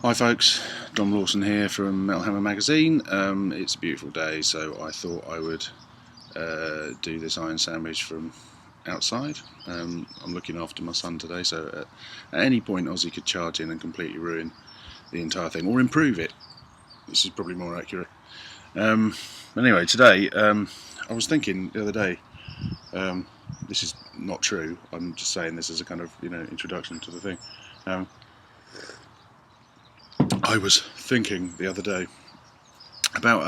Hi folks, Dom Lawson here from Metal Hammer magazine. It's a beautiful day, so I thought I would do this iron sandwich from outside. I'm looking after my son today, so at any point Ozzy could charge in and completely ruin the entire thing, or improve it. This is probably more accurate. Anyway, today I was thinking the other day, this is not true, I'm just saying this as a kind of introduction to the thing. I was thinking the other day about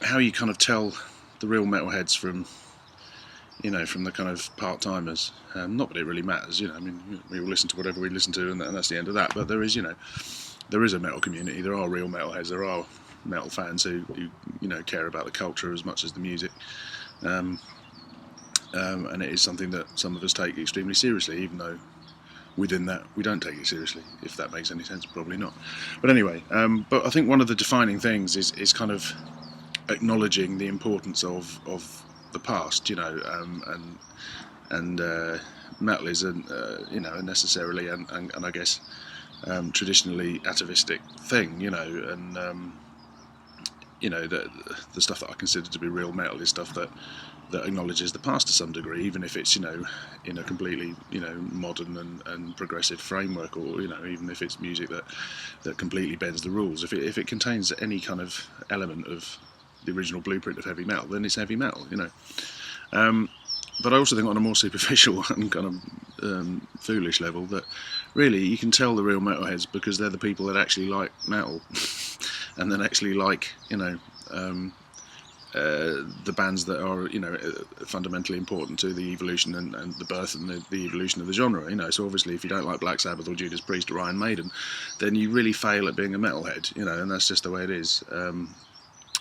how you kind of tell the real metalheads from the kind of part-timers. Not that it really matters, I mean, we all listen to whatever we listen to, and that's the end of that. But there is a metal community. There are real metalheads. There are metal fans who care about the culture as much as the music. And it is something that some of us take extremely seriously, even though within that we don't take it seriously, if that makes any sense. Probably not. But anyway, but I think one of the defining things is kind of acknowledging the importance of the past, and metal is a necessarily and I guess traditionally atavistic thing, and the stuff that I consider to be real metal is stuff that acknowledges the past to some degree, even if it's in a completely modern and progressive framework, or even if it's music that completely bends the rules. If it contains any kind of element of the original blueprint of heavy metal, then it's heavy metal, But I also think on a more superficial and kind of foolish level that really you can tell the real metalheads because they're the people that actually like metal and then actually like the bands that are fundamentally important to the evolution and the birth and the evolution of the genre. So obviously if you don't like Black Sabbath or Judas Priest or Iron Maiden, then you really fail at being a metalhead, and that's just the way it is.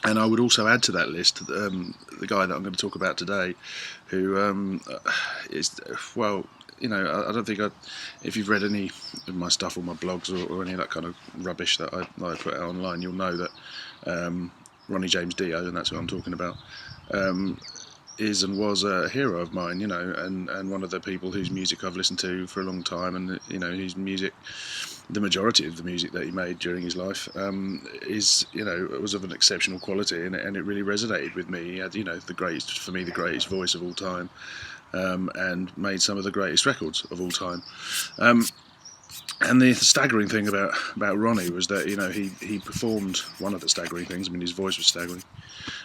And I would also add to that list the guy that I'm going to talk about today, who is, well, I don't think if you've read any of my stuff or my blogs or any of that kind of rubbish that I put out online, you'll know that Ronnie James Dio, and that's what I'm talking about, is and was a hero of mine, and one of the people whose music I've listened to for a long time, and whose music, the majority of the music that he made during his life, was of an exceptional quality, and it really resonated with me. He had, the greatest voice of all time, and made some of the greatest records of all time. And the staggering thing about Ronnie was that he performed, one of the staggering things, I mean his voice was staggering,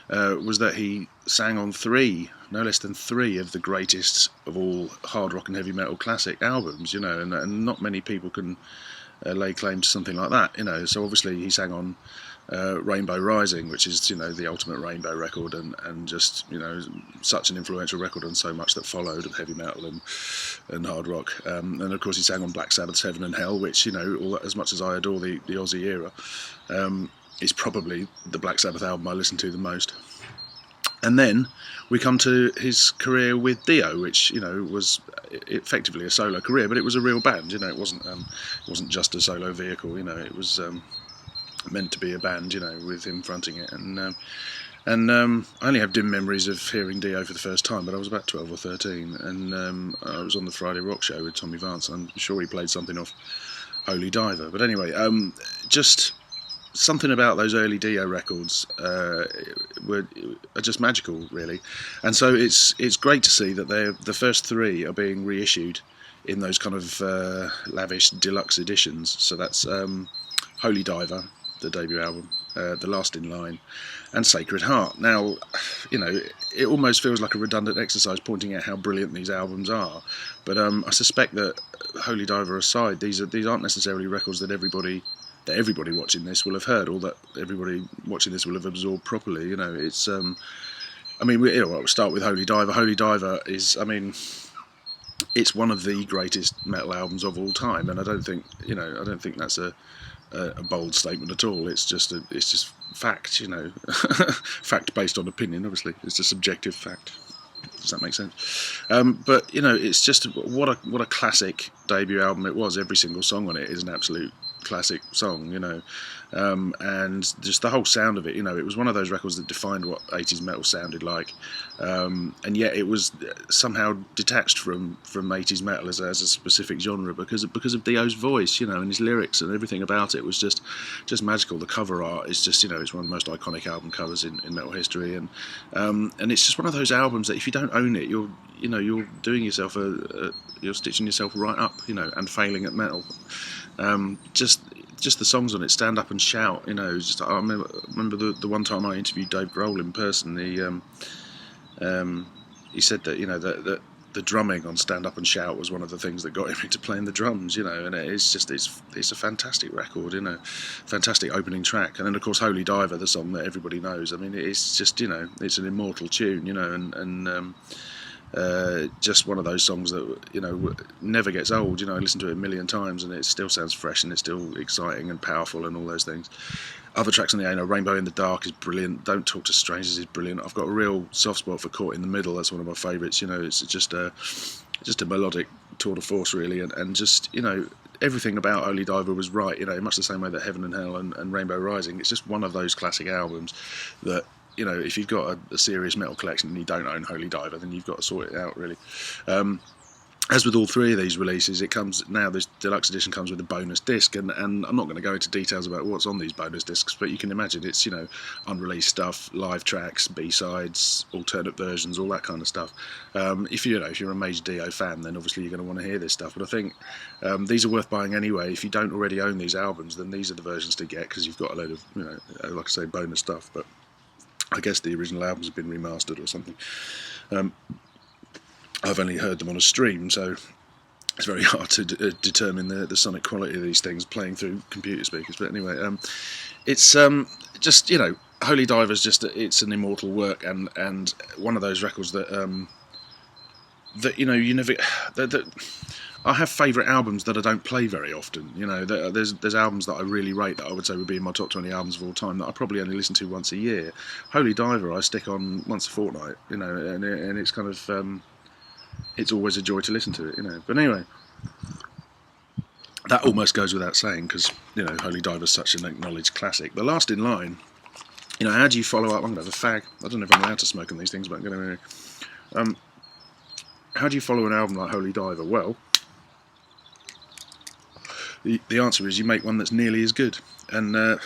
was that he sang on no less than three of the greatest of all hard rock and heavy metal classic albums, and not many people can lay claim to something like that, So obviously he sang on Rainbow Rising, which is the ultimate Rainbow record, and just such an influential record on so much that followed of heavy metal and hard rock, and of course he sang on Black Sabbath's Heaven and Hell, which as much as I adore the Ozzy era, is probably the Black Sabbath album I listen to the most. And then we come to his career with Dio, which was effectively a solo career, but it was a real band. It wasn't just a solo vehicle. It was meant to be a band. With him fronting it. And I only have dim memories of hearing Dio for the first time, but I was about 12 or 13, and I was on the Friday Rock Show with Tommy Vance. I'm sure he played something off Holy Diver. But anyway, just something about those early Dio records are just magical, really. And so it's great to see that the first three are being reissued in those kind of lavish deluxe editions. So that's Holy Diver, the debut album, The Last in Line, and Sacred Heart. Now, it almost feels like a redundant exercise pointing out how brilliant these albums are, but I suspect that Holy Diver aside, these aren't necessarily records that everybody watching this will have heard, or that everybody watching this will have absorbed properly. It's we'll start with Holy Diver. Holy Diver is, it's one of the greatest metal albums of all time, and I don't think that's a bold statement at all. It's just fact, fact based on opinion. Obviously, it's a subjective fact. Does that make sense? But it's just what a classic debut album it was. Every single song on it is an absolute classic song, and just the whole sound of it. It was one of those records that defined what 80s metal sounded like, and yet it was somehow detached from 80s metal as a specific genre because of Dio's voice, and his lyrics and everything about it was just magical. The cover art is just, it's one of the most iconic album covers in metal history, and it's just one of those albums that if you don't own it, you're doing yourself you're stitching yourself right up, and failing at metal. Just the songs on it, Stand Up and Shout, I remember the one time I interviewed Dave Grohl in person. He said that that the drumming on Stand Up and Shout was one of the things that got him into playing the drums, and it's a fantastic record, fantastic opening track. And then of course Holy Diver, the song that everybody knows. I mean, it's just it's an immortal tune, and just one of those songs that never gets old. I listened to it a million times and it still sounds fresh and it's still exciting and powerful and all those things. Other tracks on the Rainbow in the Dark is brilliant. Don't Talk to Strangers is brilliant. I've got a real soft spot for Caught in the Middle. That's one of my favourites. It's just a melodic tour de force really, and just everything about Holy Diver was right. Much the same way that Heaven and Hell and Rainbow Rising. It's just one of those classic albums that if you've got a serious metal collection and you don't own Holy Diver, then you've got to sort it out, really. As with all three of these releases, it comes now. This deluxe edition comes with a bonus disc, and I'm not going to go into details about what's on these bonus discs, but you can imagine it's unreleased stuff, live tracks, B-sides, alternate versions, all that kind of stuff. If you're a major Dio fan, then obviously you're going to want to hear this stuff. But I think these are worth buying anyway. If you don't already own these albums, then these are the versions to get because you've got a load of like I say, bonus stuff. But I guess the original albums have been remastered or something. I've only heard them on a stream, so it's very hard to determine the sonic quality of these things playing through computer speakers. But anyway, it's just Holy Diver's just it's an immortal work, and one of those records that you never. I have favourite albums that I don't play very often. There's albums that I really rate that I would say would be in my top 20 albums of all time that I probably only listen to once a year. Holy Diver I stick on once a fortnight, and it's kind of it's always a joy to listen to it, But anyway, that almost goes without saying because Holy Diver is such an acknowledged classic. The Last in Line, how do you follow up? I'm going to have a fag. I don't know if I'm allowed to smoke on these things, but I'm going to. How do you follow an album like Holy Diver? Well, the answer is you make one that's nearly as good. And The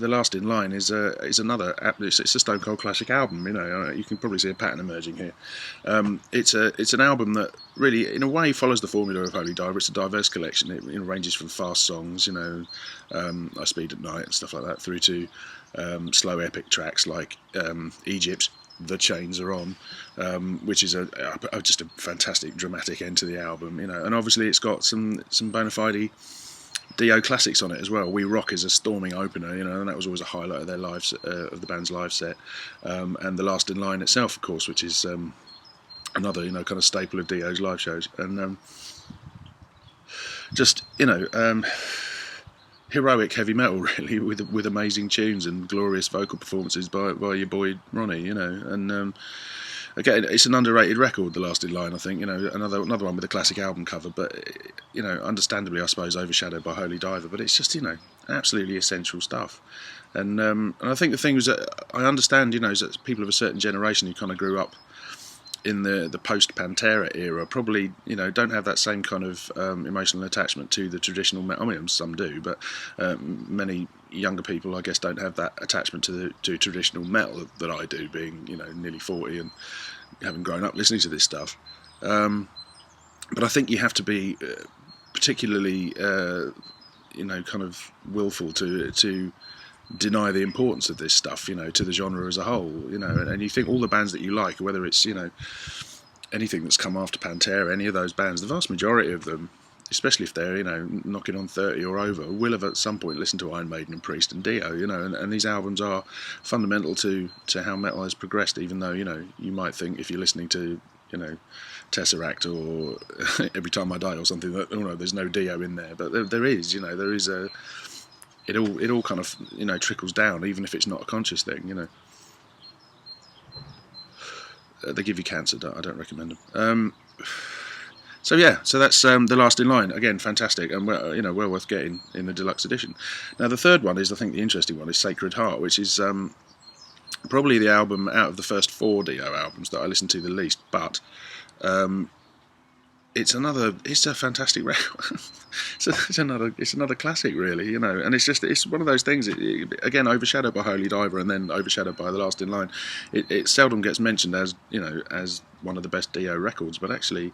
Last in Line is another. It's a Stone Cold classic album. You can probably see a pattern emerging here. It's an album that really, in a way, follows the formula of Holy Diver. It's a diverse collection. It ranges from fast songs, I Speed at Night and stuff like that, through to slow epic tracks like Egypt. The Chains Are On, which is just a fantastic dramatic end to the album, and obviously it's got some bona fide Dio classics on it as well. We Rock is a storming opener, and that was always a highlight of their lives, of the band's live set, and The Last in Line itself, of course, which is another kind of staple of Dio's live shows, and just heroic heavy metal really, with amazing tunes and glorious vocal performances by your boy Ronnie, and again, it's an underrated record, The Last in Line, I think, another one with a classic album cover, but understandably I suppose overshadowed by Holy Diver, but it's just absolutely essential stuff. And I think the thing was that I understand is that people of a certain generation who kind of grew up in the post-Pantera era probably don't have that same kind of emotional attachment to the traditional metal. I mean, some do, but many younger people, I guess, don't have that attachment to traditional metal that I do, being nearly 40 and having grown up listening to this stuff. But I think you have to be particularly kind of willful to deny the importance of this stuff, to the genre as a whole, and you think all the bands that you like, whether it's, anything that's come after Pantera, any of those bands, the vast majority of them, especially if they're, knocking on 30 or over, will have at some point listened to Iron Maiden and Priest and Dio, and these albums are fundamental to how metal has progressed, even though, you might think if you're listening to, Tesseract or Every Time I Die or something, that, there's no Dio in there, but there is, there is a... It all kind of trickles down, even if it's not a conscious thing. They give you cancer. I don't recommend them. So yeah, so that's The Last in Line. Again, fantastic, and well worth getting in the deluxe edition. Now the third one is, I think, the interesting one is Sacred Heart, which is probably the album out of the first 4 Dio albums that I listened to the least, but it's a fantastic record. it's another classic, really, and it's one of those things. Again, overshadowed by Holy Diver, and then overshadowed by The Last in Line. It seldom gets mentioned as as one of the best Dio records, but actually,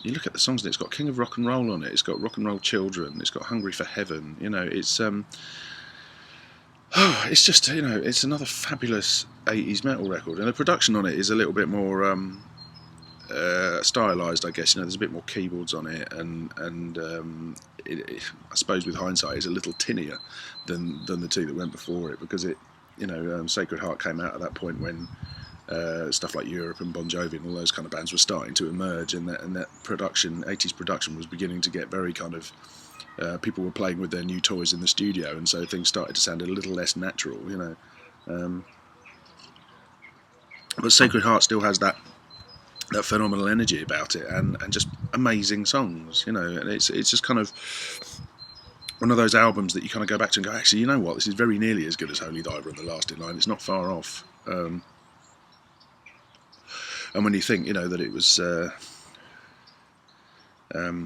you look at the songs, and it's got King of Rock and Roll on it. It's got Rock and Roll Children. It's got Hungry for Heaven. It's just it's another fabulous 80s metal record, and the production on it is a little bit more stylized, I guess. There's a bit more keyboards on it, and I suppose with hindsight, it's a little tinnier than the 2 that went before it, because Sacred Heart came out at that point when stuff like Europe and Bon Jovi and all those kind of bands were starting to emerge, and that production, 80s production, was beginning to get very kind of people were playing with their new toys in the studio, and so things started to sound a little less natural, but Sacred Heart still has that phenomenal energy about it, and just amazing songs, and it's just kind of one of those albums that you kind of go back to and go, actually, you know what, this is very nearly as good as Holy Diver and The Last in Line. It's not far off. And when you think, that it was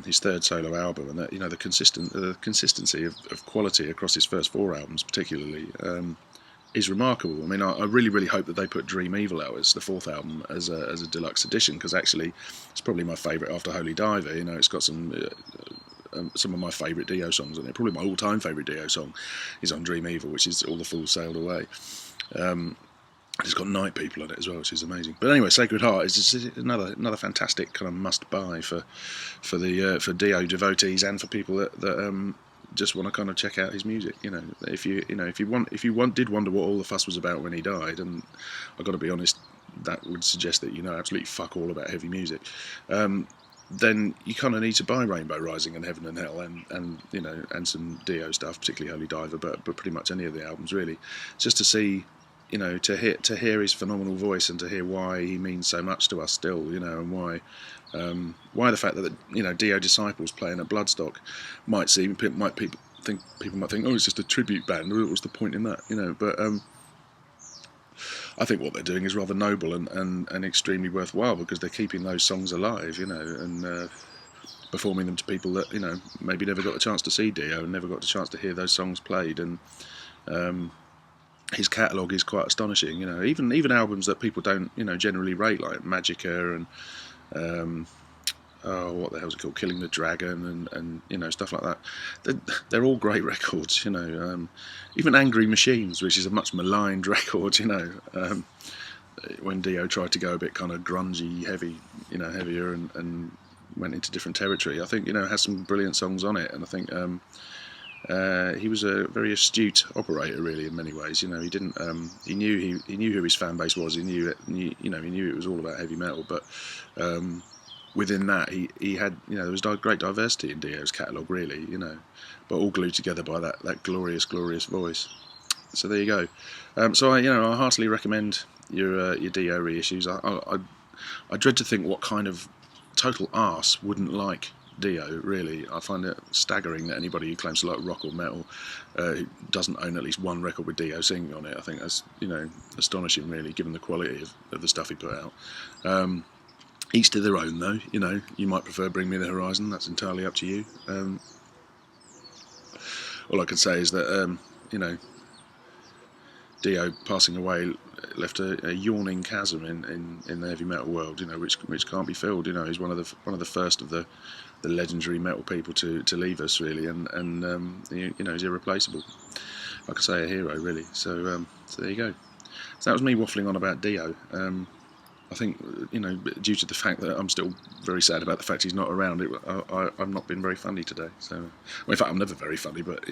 his third solo album, and that the consistency of quality across his first 4 albums, particularly, is remarkable. I mean, I really, really hope that they put Dream Evil out as the 4th album as a deluxe edition, because actually it's probably my favourite after Holy Diver. It's got some of my favourite Dio songs on it. Probably my all-time favourite Dio song is on Dream Evil, which is All the Fools Sailed Away. It's got Night People on it as well, which is amazing. But anyway, Sacred Heart is just another fantastic kind of must-buy for Dio devotees, and for people that just want to kind of check out his music. If you did wonder what all the fuss was about when he died, and I've got to be honest, that would suggest that absolutely fuck all about heavy music. Then you kind of need to buy Rainbow Rising and Heaven and Hell, and some Dio stuff, particularly Holy Diver, but pretty much any of the albums really, just to see. To hear his phenomenal voice, and to hear why he means so much to us still, and why the fact that Dio Disciples playing at Bloodstock people might think, oh, it's just a tribute band. What's the point in that? But I think what they're doing is rather noble and extremely worthwhile, because they're keeping those songs alive, and performing them to people that maybe never got the chance to see Dio and never got the chance to hear those songs played, and his catalogue is quite astonishing. Even albums that people don't generally rate, like Magica and what the hell's it called, Killing the Dragon, and stuff like that. They're all great records. Even Angry Machines, which is a much maligned record. When Dio tried to go a bit kind of grungy, heavier, and went into different territory, I think has some brilliant songs on it, and I think. He was a very astute operator, really, in many ways. He didn't. He knew who his fan base was. He knew it was all about heavy metal. But within that, he had there was great diversity in Dio's catalogue, really. But all glued together by that glorious voice. So there you go. So I heartily recommend your Dio reissues. I dread to think what kind of total arse wouldn't like Dio, really. I find it staggering that anybody who claims to like rock or metal who doesn't own at least one record with Dio singing on it. I think that's astonishing, really, given the quality of the stuff he put out. Each to their own, though. You might prefer Bring Me the Horizon. That's entirely up to you. All I can say is that Dio passing away left a yawning chasm in the heavy metal world, which can't be filled. He's one of the first of the legendary metal people to leave us, really, and he's irreplaceable. Like I say, a hero, really. So there you go. So that was me waffling on about Dio. I think due to the fact that I'm still very sad about the fact he's not around, I've not been very funny today. So, well, in fact, I'm never very funny, but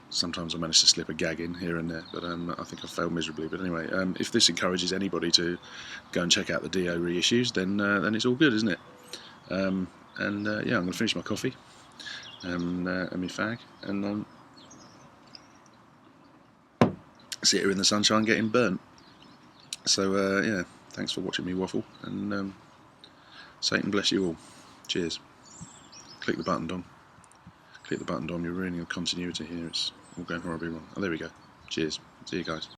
sometimes I manage to slip a gag in here and there. But I think I've failed miserably. But anyway, if this encourages anybody to go and check out the Dio reissues, then it's all good, isn't it? I'm going to finish my coffee and my fag, and sit here in the sunshine getting burnt. So thanks for watching me waffle, and Satan bless you all. Cheers. Click the button, Dom. Click the button, Dom. You're ruining the continuity here. It's all going horribly wrong. Oh, there we go. Cheers. See you guys.